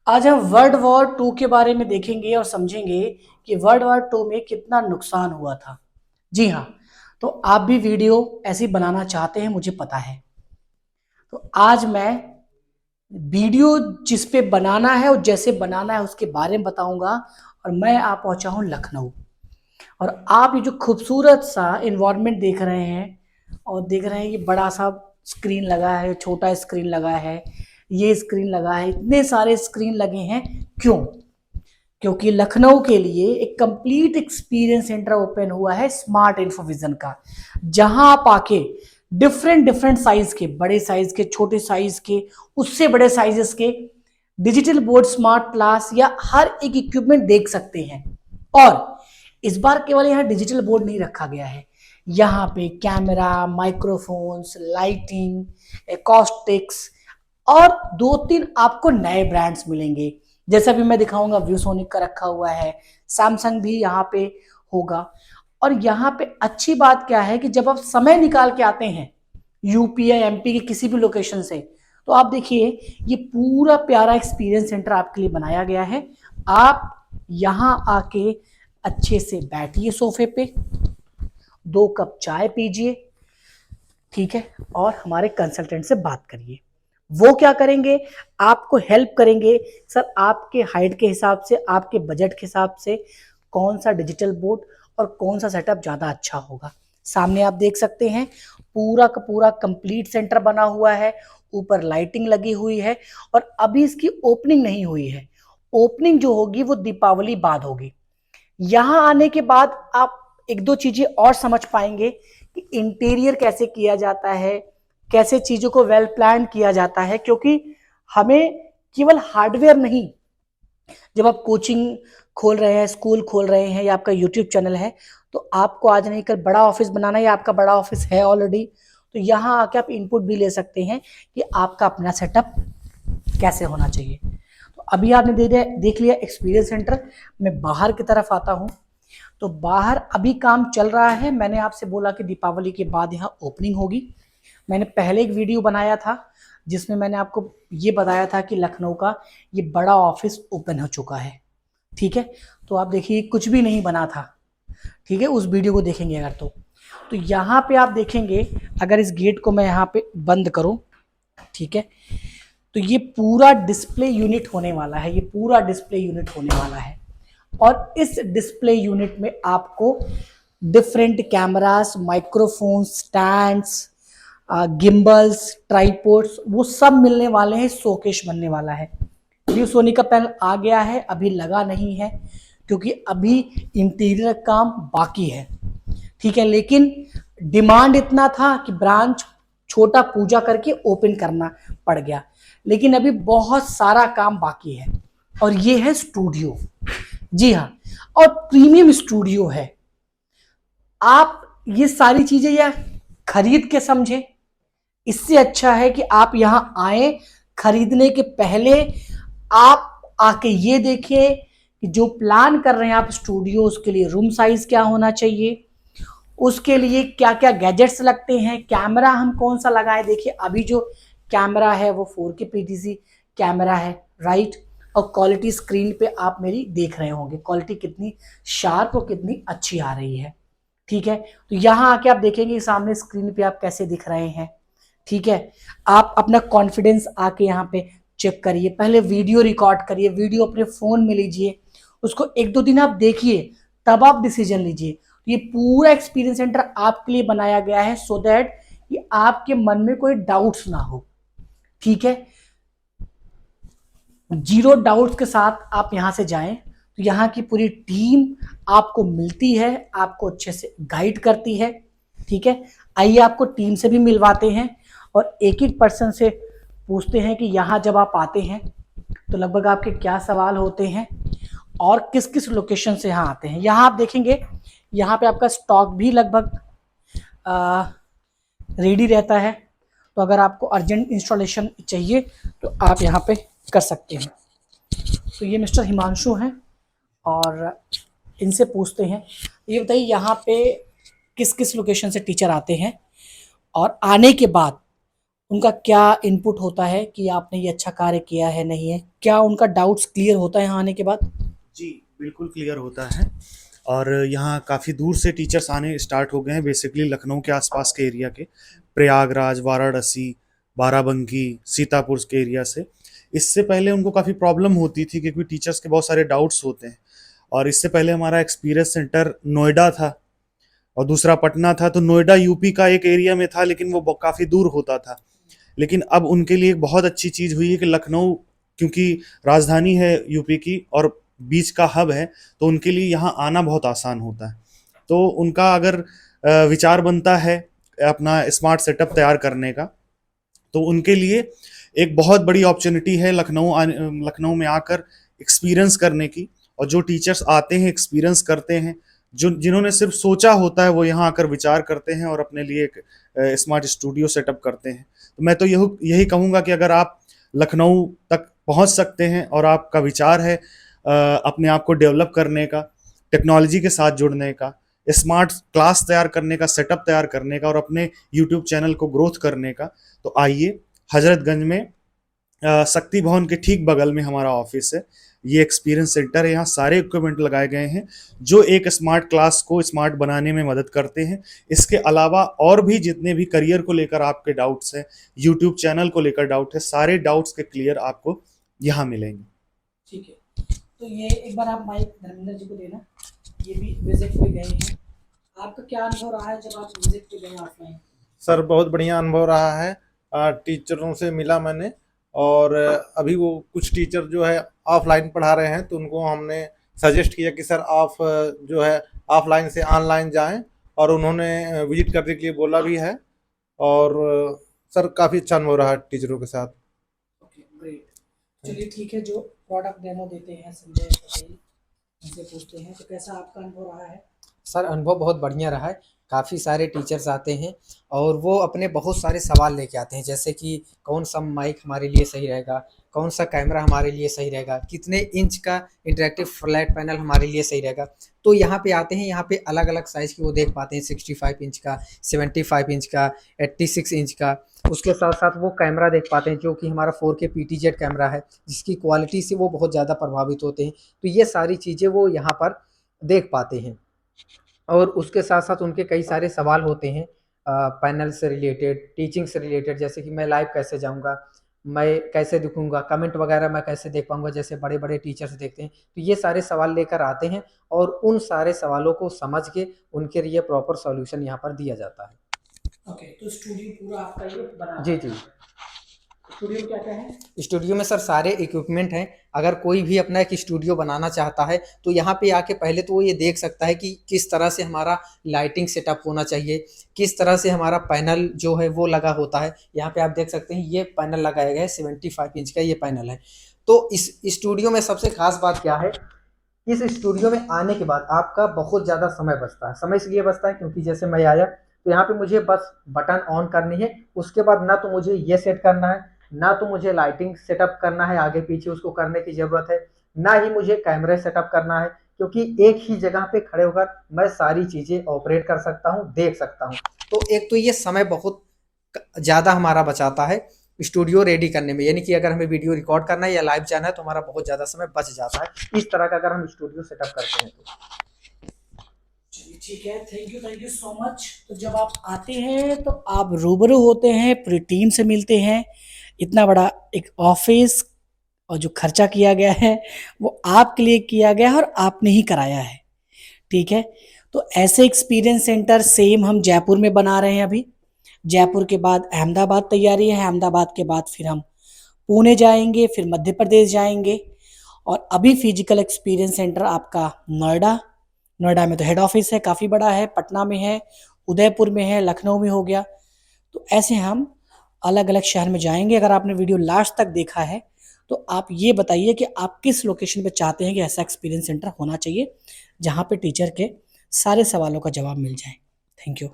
आज हम world war to के बारे में देखेंगे और समझेंगे कि वर्ल्ड वॉर टू में कितना नुकसान हुआ था। जी हाँ, तो आप भी वीडियो ऐसी बनाना चाहते हैं, मुझे पता है। तो आज मैं वीडियो जिस पे बनाना है और जैसे बनाना है उसके बारे में बताऊंगा। और मैं आ पहुंचा हूं लखनऊ। और आप ये जो खूबसूरत सा इन्वायरमेंट देख रहे हैं और देख रहे हैं, ये बड़ा सा स्क्रीन लगा है, छोटा स्क्रीन लगा है, ये स्क्रीन लगा है, इतने सारे स्क्रीन लगे हैं। क्यों? क्योंकि लखनऊ के लिए एक कंप्लीट एक्सपीरियंस सेंटर ओपन हुआ है स्मार्ट इन्फोविजन का, जहां आप आके डिफरेंट डिफरेंट साइज के, बड़े साइज के, छोटे साइज के, उससे बड़े साइजेस के डिजिटल बोर्ड, स्मार्ट क्लास या हर एक इक्विपमेंट देख सकते हैं। और इस बार केवल यहाँ डिजिटल बोर्ड नहीं रखा गया है, यहाँ पे कैमरा, माइक्रोफोन्स, लाइटिंग, एकॉस्टिक्स और दो तीन आपको नए ब्रांड्स मिलेंगे। जैसा भी मैं दिखाऊंगा, व्यूसोनिक का रखा हुआ है, सैमसंग भी यहाँ पे होगा। और यहाँ पे अच्छी बात क्या है कि जब आप समय निकाल के आते हैं यूपी या एमपी के किसी भी लोकेशन से, तो आप देखिए ये पूरा प्यारा एक्सपीरियंस सेंटर आपके लिए बनाया गया है। आप यहाँ आके अच्छे से बैठिए सोफे पे, 2 कप चाय पीजिए, ठीक है, और हमारे कंसल्टेंट से बात करिए। वो क्या करेंगे? आपको हेल्प करेंगे। सर, आपके हाइट के हिसाब से, आपके बजट के हिसाब से कौन सा डिजिटल बोर्ड और कौन सा सेटअप ज़्यादा अच्छा होगा। सामने आप देख सकते हैं पूरा का पूरा कंप्लीट सेंटर बना हुआ है, ऊपर लाइटिंग लगी हुई है। और अभी इसकी ओपनिंग नहीं हुई है, ओपनिंग जो होगी वो दीपावली बाद होगी। यहाँ आने के बाद आप एक दो चीजें और समझ पाएंगे कि इंटीरियर कैसे किया जाता है, कैसे चीजों को वेल प्लान किया जाता है। क्योंकि हमें केवल हार्डवेयर नहीं, जब आप कोचिंग खोल रहे हैं, स्कूल खोल रहे हैं या आपका यूट्यूब चैनल है, तो आपको आज नहीं कल बड़ा ऑफिस बनाना है, या आपका बड़ा ऑफिस है ऑलरेडी, तो यहाँ आके आप इनपुट भी ले सकते हैं कि आपका अपना सेटअप कैसे होना चाहिए। तो अभी आपने देख लिया एक्सपीरियंस सेंटर। मैं बाहर की तरफ आता हूँ। तो बाहर अभी काम चल रहा है। मैंने आपसे बोला कि दीपावली के बाद यहाँ ओपनिंग होगी। मैंने पहले एक वीडियो बनाया था जिसमें मैंने आपको ये बताया था कि लखनऊ का ये बड़ा ऑफिस ओपन हो चुका है, ठीक है। तो आप देखिए कुछ भी नहीं बना था, ठीक है, उस वीडियो को देखेंगे अगर तो यहाँ पे आप देखेंगे, अगर इस गेट को मैं यहाँ पे बंद करूँ, ठीक है, तो ये पूरा डिस्प्ले यूनिट होने वाला है, ये पूरा डिस्प्ले यूनिट होने वाला है। और इस डिस्प्ले यूनिट में आपको different cameras, microphone, stands, gimbals, tripods, वो सब मिलने वाले हैं। शोकेश बनने वाला है। व्यू सोनी का पैनल आ गया है, अभी लगा नहीं है क्योंकि अभी इंटीरियर काम बाकी है, ठीक है। लेकिन डिमांड इतना था कि ब्रांच छोटा पूजा करके ओपन करना पड़ गया, लेकिन अभी बहुत सारा काम बाकी है। और ये है स्टूडियो, जी हाँ, और प्रीमियम स्टूडियो है। आप ये सारी चीजें या खरीद के समझे, इससे अच्छा है कि आप यहां आए, खरीदने के पहले आप आके ये देखिए कि जो प्लान कर रहे हैं आप स्टूडियो, उसके लिए रूम साइज क्या होना चाहिए, उसके लिए क्या क्या गैजेट्स लगते हैं, कैमरा हम कौन सा लगाएं। देखिए अभी जो कैमरा है वो 4K PTZ कैमरा है, राइट। और क्वालिटी स्क्रीन पे आप मेरी देख रहे होंगे, क्वालिटी कितनी शार्प और कितनी अच्छी आ रही है, ठीक है। तो यहाँ आके आप देखेंगे सामने स्क्रीन पे आप कैसे दिख रहे हैं, ठीक है। आप अपना कॉन्फिडेंस आके यहाँ पे चेक करिए, पहले वीडियो रिकॉर्ड करिए, वीडियो अपने फोन में लीजिए, उसको एक दो दिन आप देखिए, तब आप डिसीजन लीजिए। ये पूरा एक्सपीरियंस सेंटर आपके लिए बनाया गया है सो दैट कि आपके मन में कोई डाउट्स ना हो, ठीक है। जीरो डाउट्स के साथ आप यहां से जाएं, तो यहाँ की पूरी टीम आपको मिलती है, आपको अच्छे से गाइड करती है, ठीक है। आइए आपको टीम से भी मिलवाते हैं और एक एक पर्सन से पूछते हैं कि यहाँ जब आप आते हैं तो लगभग आपके क्या सवाल होते हैं और किस किस लोकेशन से यहाँ आते हैं। यहाँ आप देखेंगे, यहाँ पे आपका स्टॉक भी लगभग रेडी रहता है। तो अगर आपको अर्जेंट इंस्टॉलेशन चाहिए तो आप यहाँ पे कर सकते हैं। तो ये मिस्टर हिमांशु हैं और इनसे पूछते हैं, ये बताइए यहाँ पे किस किस लोकेशन से टीचर आते हैं और आने के बाद उनका क्या इनपुट होता है कि आपने ये अच्छा कार्य किया है नहीं है, क्या उनका डाउट्स क्लियर होता है यहाँ आने के बाद? जी, बिल्कुल क्लियर होता है। और यहाँ काफ़ी दूर से टीचर्स आने स्टार्ट हो गए हैं, बेसिकली लखनऊ के आसपास के एरिया के, प्रयागराज, वाराणसी, बाराबंकी, सीतापुर के एरिया से। इससे पहले उनको काफ़ी प्रॉब्लम होती थी क्योंकि टीचर्स के बहुत सारे डाउट्स होते हैं। और इससे पहले हमारा एक्सपीरियंस सेंटर नोएडा था और दूसरा पटना था, तो नोएडा यूपी का एक एरिया में था लेकिन वो काफ़ी दूर होता था। लेकिन अब उनके लिए एक बहुत अच्छी चीज़ हुई है कि लखनऊ, क्योंकि राजधानी है यूपी की और बीच का हब है, तो उनके लिए यहाँ आना बहुत आसान होता है। तो उनका अगर विचार बनता है अपना स्मार्ट सेटअप तैयार करने का, तो उनके लिए एक बहुत बड़ी अपॉर्चुनिटी है लखनऊ में आकर एक्सपीरियंस करने की। और जो टीचर्स आते हैं एक्सपीरियंस करते हैं, जो जिन्होंने सिर्फ सोचा होता है वो यहाँ आकर विचार करते हैं और अपने लिए एक स्मार्ट स्टूडियो सेटअप करते हैं। तो मैं तो यही कहूँगा कि अगर आप लखनऊ तक पहुँच सकते हैं और आपका विचार है अपने आप को डेवलप करने का, टेक्नोलॉजी के साथ जुड़ने का, स्मार्ट क्लास तैयार करने का, सेटअप तैयार करने का और अपने यूट्यूब चैनल को ग्रोथ करने का, तो आइए। हजरतगंज में शक्ति भवन के ठीक बगल में हमारा ऑफिस है। ये एक्सपीरियंस सेंटर है, यहाँ सारे इक्विपमेंट लगाए गए हैं जो एक स्मार्ट क्लास को स्मार्ट बनाने में मदद करते हैं। इसके अलावा और भी जितने भी करियर को लेकर आपके डाउट्स हैं, यूट्यूब चैनल को लेकर डाउट है, सारे डाउट्स के क्लियर आपको यहाँ मिलेंगे। ठीक है, तो ये एक बार आप माइक धर्मेंद्र जी को देना। ये भी विजिट पे गए हैं, आपका क्या अनुभव रहा है जब आप विजिट पे गए ऑफलाइन? सर बहुत बढ़िया अनुभव रहा है। टीचरों से मिला मैंने, और अभी वो कुछ टीचर जो है ऑफलाइन पढ़ा रहे हैं, तो उनको हमने सजेस्ट किया कि सर आप जो है ऑफलाइन से ऑनलाइन जाएं, और उन्होंने विजिट करने के लिए बोला भी है। और सर काफ़ी अच्छा अनुभव रहा टीचरों के साथ। Okay, great. चलिए ठीक है, जो प्रोडक्ट डेमो देते हैं संजय पटेल, उनसे पूछते हैं तो कैसा आपका अनुभव रहा है? सर अनुभव बहुत बढ़िया रहा है। काफ़ी सारे टीचर्स आते हैं और वो अपने बहुत सारे सवाल लेके आते हैं, जैसे कि कौन सा माइक हमारे लिए सही रहेगा, कौन सा कैमरा हमारे लिए सही रहेगा, कितने इंच का इंटरेक्टिव फ्लैट पैनल हमारे लिए सही रहेगा। तो यहाँ पे आते हैं, यहाँ पे अलग अलग साइज़ की वो देख पाते हैं, 65 इंच का, 75 इंच का, 86 इंच का। उसके साथ साथ वो कैमरा देख पाते हैं जो कि हमारा 4K PTZ कैमरा है, जिसकी क्वालिटी से वो बहुत ज़्यादा प्रभावित होते हैं। तो ये सारी चीज़ें वो यहाँ पर देख पाते हैं। और उसके साथ साथ उनके कई सारे सवाल होते हैं पैनल से रिलेटेड, टीचिंग से रिलेटेड, जैसे कि मैं लाइव कैसे जाऊंगा, मैं कैसे दिखूंगा, कमेंट वगैरह मैं कैसे देख पाऊंगा, जैसे बड़े बड़े टीचर्स देखते हैं। तो ये सारे सवाल लेकर आते हैं और उन सारे सवालों को समझ के उनके लिए प्रॉपर सॉल्यूशन यहाँ पर दिया जाता है। ओके, तो स्टूडियो पूरा आपका ये बना जी जी। स्टूडियो क्या क्या है? स्टूडियो में सर सारे इक्विपमेंट हैं। अगर कोई भी अपना एक स्टूडियो बनाना चाहता है तो यहाँ पे आके पहले तो वो ये देख सकता है कि किस तरह से हमारा लाइटिंग सेटअप होना चाहिए, किस तरह से हमारा पैनल जो है वो लगा होता है। यहाँ पे आप देख सकते हैं ये पैनल लगाया गया है, 75 इंच का ये पैनल है। तो इस स्टूडियो में सबसे खास बात क्या है, इस स्टूडियो में आने के बाद आपका बहुत ज़्यादा समय बचता है। समय इसलिए बचता है क्योंकि जैसे मैं आया तो यहाँ पे मुझे बस बटन ऑन करनी है, उसके बाद ना तो मुझे ये सेट करना है, ना तो मुझे लाइटिंग सेटअप करना है आगे पीछे उसको करने की ज़रूरत है, ना ही मुझे कैमरे सेटअप करना है, क्योंकि एक ही जगह पे खड़े होकर मैं सारी चीज़ें ऑपरेट कर सकता हूँ, देख सकता हूँ। तो एक तो ये समय बहुत ज़्यादा हमारा बचाता है स्टूडियो रेडी करने में, यानी कि अगर हमें वीडियो रिकॉर्ड करना है या लाइव जाना है तो हमारा बहुत ज़्यादा समय बच जाता है इस तरह का अगर हम स्टूडियो सेटअप करते हैं तो। चलिए ठीक है, थैंक यू सो मच। तो जब आप आते हैं तो आप रूबरू होते हैं, पूरी टीम से मिलते हैं। इतना बड़ा एक ऑफिस और जो खर्चा किया गया है वो आपके लिए किया गया है और आपने ही कराया है, ठीक है। तो ऐसे एक्सपीरियंस सेंटर सेम हम जयपुर में बना रहे हैं अभी। जयपुर के बाद अहमदाबाद तैयारी है, अहमदाबाद के बाद फिर हम पुणे जाएंगे, फिर मध्य प्रदेश जाएंगे। और अभी फिजिकल एक्सपीरियंस सेंटर आपका नोएडा, नोएडा में तो हेड ऑफिस है, काफ़ी बड़ा है, पटना में है, उदयपुर में है, लखनऊ में हो गया। तो ऐसे हम अलग अलग शहर में जाएंगे। अगर आपने वीडियो लास्ट तक देखा है तो आप ये बताइए कि आप किस लोकेशन पे चाहते हैं कि ऐसा एक्सपीरियंस सेंटर होना चाहिए जहाँ पे टीचर के सारे सवालों का जवाब मिल जाए। Thank you.